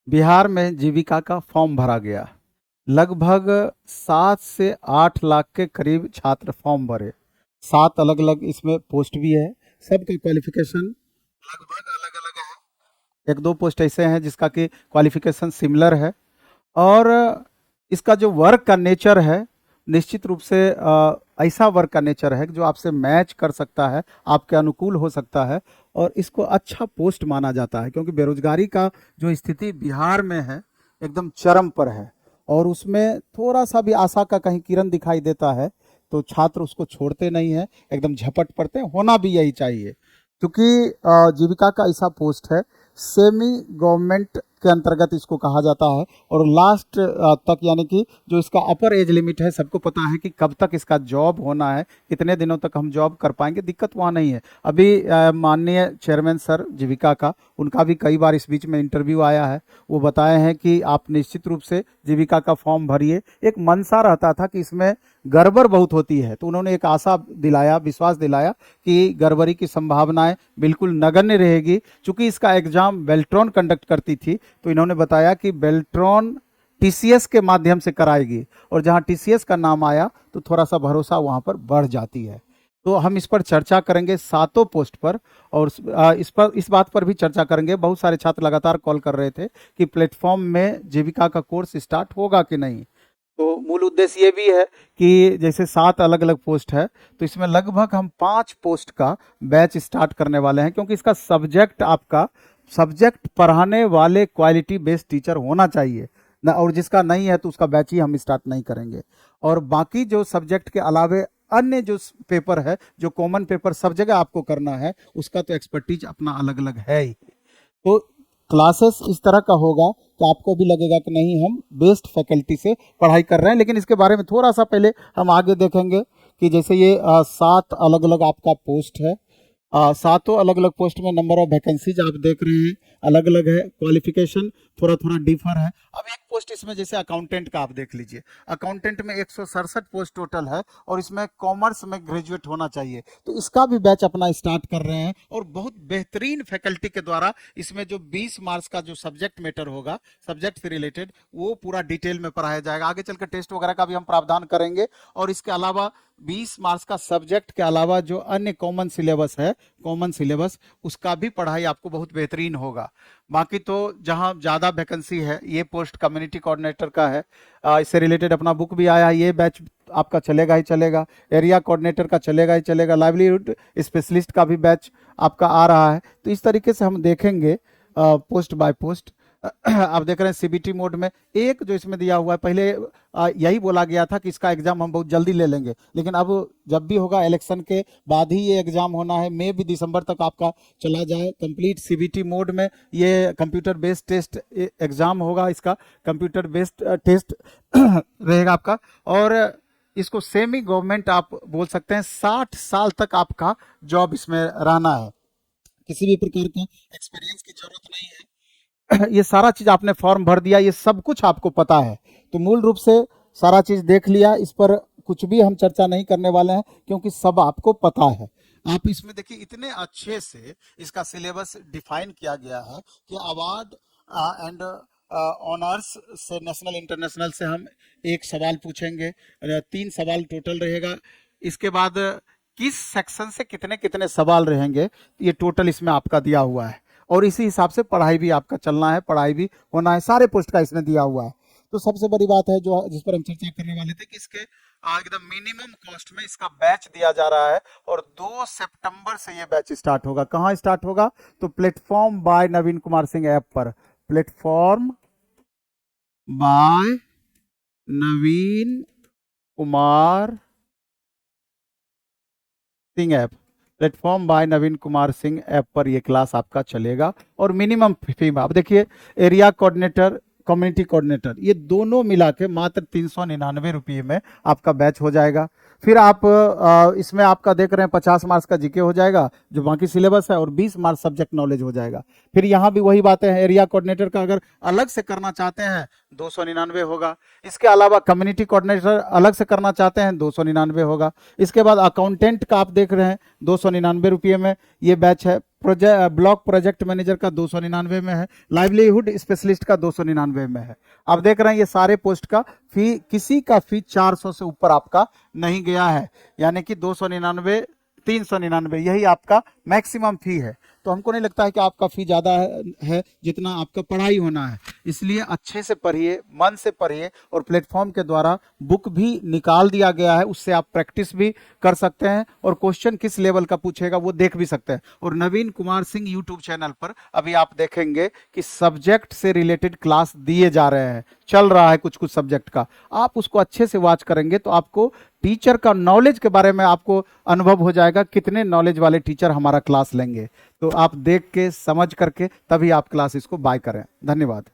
बिहार में जीविका का फॉर्म भरा गया। लगभग 7 से 8 लाख के करीब छात्र फॉर्म भरे। 7 अलग अलग इसमें पोस्ट भी है। सबका क्वालिफिकेशन लगभग अलग अलग है। एक दो पोस्ट ऐसे हैं जिसका कि क्वालिफिकेशन सिमिलर है। और इसका जो वर्क का नेचर है, निश्चित रूप से ऐसा वर्क का नेचर है जो आपसे मैच कर सकता है, आपके अनुकूल हो सकता है। और इसको अच्छा पोस्ट माना जाता है क्योंकि बेरोजगारी का जो स्थिति बिहार में है एकदम चरम पर है। और उसमें थोड़ा सा भी आशा का कहीं किरण दिखाई देता है तो छात्र उसको छोड़ते नहीं है, एकदम झपट पड़ते हैं। होना भी यही चाहिए क्योंकि जीविका का ऐसा पोस्ट है, सेमी गवर्नमेंट के अंतर्गत इसको कहा जाता है। और लास्ट तक, यानी कि जो इसका अपर एज लिमिट है, सबको पता है कि कब तक इसका जॉब होना है, कितने दिनों तक हम जॉब कर पाएंगे, दिक्कत वहाँ नहीं है। अभी माननीय चेयरमैन सर जीविका का, उनका भी कई बार इस बीच में इंटरव्यू आया है। वो बताए हैं कि आप निश्चित रूप से जीविका का फॉर्म भरिए। एक मनसा रहता था कि इसमें गड़बड़ बहुत होती है, तो उन्होंने एक आशा दिलाया, विश्वास दिलाया कि गड़बड़ी की संभावनाएं बिल्कुल नगण्य रहेगी। चूंकि इसका एग्जाम बेल्ट्रॉन कंडक्ट करती थी, तो इन्होंने बताया कि बेल्ट्रॉन टीसीएस के माध्यम से कराएगी, और जहां टीसीएस का नाम आया तो थोड़ा सा भरोसा वहां पर बढ़ जाती है। तो हम इस पर चर्चा करेंगे सातों पोस्ट पर। और इस बात पर भी चर्चा करेंगे, बहुत सारे छात्र लगातार कॉल कर रहे थे कि प्लेटफॉर्म में जीविका का कोर्स स्टार्ट होगा कि नहीं। तो मूल उद्देश्य ये भी है कि जैसे 7 अलग अलग पोस्ट है, तो इसमें लगभग हम 5 पोस्ट का बैच स्टार्ट करने वाले हैं, क्योंकि इसका सब्जेक्ट, आपका सब्जेक्ट पढ़ाने वाले क्वालिटी बेस्ड टीचर होना चाहिए ना। और जिसका नहीं है तो उसका बैच ही हम स्टार्ट नहीं करेंगे। और बाकी जो सब्जेक्ट के अलावे अन्य जो पेपर है, जो कॉमन पेपर सब जगह आपको करना है, उसका तो एक्सपर्टीज अपना अलग अलग है ही। तो क्लासेस इस तरह का होगा कि आपको भी लगेगा कि नहीं, हम बेस्ट फैकल्टी से पढ़ाई कर रहे हैं। लेकिन इसके बारे में थोड़ा सा पहले हम आगे देखेंगे कि जैसे ये 7 अलग अलग आपका पोस्ट है। सातों अलग अलग पोस्ट में नंबर ऑफ वैकेंसीज आप देख रहे हैं अलग अलग है। क्वालिफिकेशन थोड़ा थोड़ा डिफर है। अब एक पोस्ट इसमें जैसे अकाउंटेंट का आप देख लीजिए, अकाउंटेंट में 167 पोस्ट टोटल है, और इसमें कॉमर्स में ग्रेजुएट होना चाहिए। तो इसका भी बैच अपना स्टार्ट कर रहे हैं, और बहुत बेहतरीन फैकल्टी के द्वारा इसमें जो 20 मार्क्स का जो सब्जेक्ट मैटर होगा, सब्जेक्ट से रिलेटेड, वो पूरा डिटेल में पढ़ाया जाएगा। आगे चलकर टेस्ट वगैरह का भी हम प्रावधान करेंगे। और इसके अलावा 20 मार्क्स का सब्जेक्ट के अलावा जो अन्य कॉमन सिलेबस है, कॉमन सिलेबस, उसका भी पढ़ाई आपको बहुत बेहतरीन होगा। बाकी तो जहां ज़्यादा वैकेंसी है, ये पोस्ट कम्युनिटी कोऑर्डिनेटर का है। इससे रिलेटेड अपना बुक भी आया है, ये बैच आपका चलेगा ही चलेगा। एरिया कोऑर्डिनेटर का चलेगा ही चलेगा। लाइवलीहुड स्पेशलिस्ट का भी बैच आपका आ रहा है। तो इस तरीके से हम देखेंगे पोस्ट बाय पोस्ट। आप देख रहे हैं सीबीटी मोड में एक जो इसमें दिया हुआ है, पहले यही बोला गया था कि इसका एग्जाम हम बहुत जल्दी ले लेंगे, लेकिन अब जब भी होगा इलेक्शन के बाद ही ये एग्जाम होना है। मई भी दिसंबर तक आपका चला जाए। कंप्लीट सीबीटी मोड में ये कंप्यूटर बेस्ड टेस्ट एग्जाम होगा, इसका कंप्यूटर बेस्ड टेस्ट रहेगा आपका। और इसको सेमी गवर्नमेंट आप बोल सकते हैं। 60 साल तक आपका जॉब इसमें रहना है, किसी भी प्रकार का एक्सपीरियंस की जरूरत नहीं है। ये सारा चीज आपने फॉर्म भर दिया, ये सब कुछ आपको पता है, तो मूल रूप से सारा चीज देख लिया। इस पर कुछ भी हम चर्चा नहीं करने वाले हैं क्योंकि सब आपको पता है। आप इसमें देखिए इतने अच्छे से इसका सिलेबस डिफाइन किया गया है कि अवार्ड एंड ऑनर्स से नेशनल इंटरनेशनल से हम एक सवाल पूछेंगे, 3 सवाल टोटल रहेगा। इसके बाद किस सेक्शन से कितने कितने सवाल रहेंगे, ये टोटल इसमें आपका दिया हुआ है। और इसी हिसाब से पढ़ाई भी आपका चलना है, पढ़ाई भी होना है। सारे पोस्ट का इसमें दिया हुआ है। तो सबसे बड़ी बात है जो जिस पर हम चर्चा करने वाले थे कि इसके एकदम मिनिमम कॉस्ट में इसका बैच दिया जा रहा है। और 2 सितंबर से ये बैच स्टार्ट होगा। कहाँ स्टार्ट होगा? तो platform by Naveen Kumar Singh app पर। Platform by Naveen Kumar Singh app, platform by Naveen Kumar Singh app पर ये क्लास आपका चलेगा। और मिनिमम फी में आप देखिए, एरिया कोऑर्डिनेटर, कम्युनिटी कोऑर्डिनेटर, ये दोनों मिला के मात्र 399 रुपये में आपका बैच हो जाएगा। फिर आप इसमें आपका देख रहे हैं 50 मार्क्स का जीके हो जाएगा जो बाकी सिलेबस है, और 20 मार्क्स सब्जेक्ट नॉलेज हो जाएगा। फिर यहाँ भी वही बातें हैं, एरिया कोऑर्डिनेटर का अगर अलग से करना चाहते हैं 299 होगा। इसके अलावा कम्युनिटी कोऑर्डिनेटर अलग से करना चाहते हैं 299 होगा। इसके बाद अकाउंटेंट का आप देख रहे हैं 299 रुपये में ये बैच है। ब्लॉक प्रोजेक्ट मैनेजर का 299 में है, लाइवलीहुड स्पेशलिस्ट का 299 में है। आप देख रहे हैं ये सारे पोस्ट का फी, किसी का फी 400 से ऊपर आपका नहीं गया है, यानी कि 299, 399 यही आपका मैक्सिमम फी है। तो हमको नहीं लगता है कि आपका फी ज़्यादा है जितना आपका पढ़ाई होना है। इसलिए अच्छे से पढ़िए, मन से पढ़िए, और प्लेटफॉर्म के द्वारा बुक भी निकाल दिया गया है, उससे आप प्रैक्टिस भी कर सकते हैं और क्वेश्चन किस लेवल का पूछेगा वो देख भी सकते हैं। और नवीन कुमार सिंह यूट्यूब चैनल पर अभी आप देखेंगे कि सब्जेक्ट से रिलेटेड क्लास दिए जा रहे हैं, चल रहा है कुछ कुछ सब्जेक्ट का। आप उसको अच्छे से वॉच करेंगे तो आपको टीचर का नॉलेज के बारे में आपको अनुभव हो जाएगा, कितने नॉलेज वाले टीचर हमारा क्लास लेंगे। तो आप देख के समझ करके तभी आप क्लास इसको बाय करें। धन्यवाद।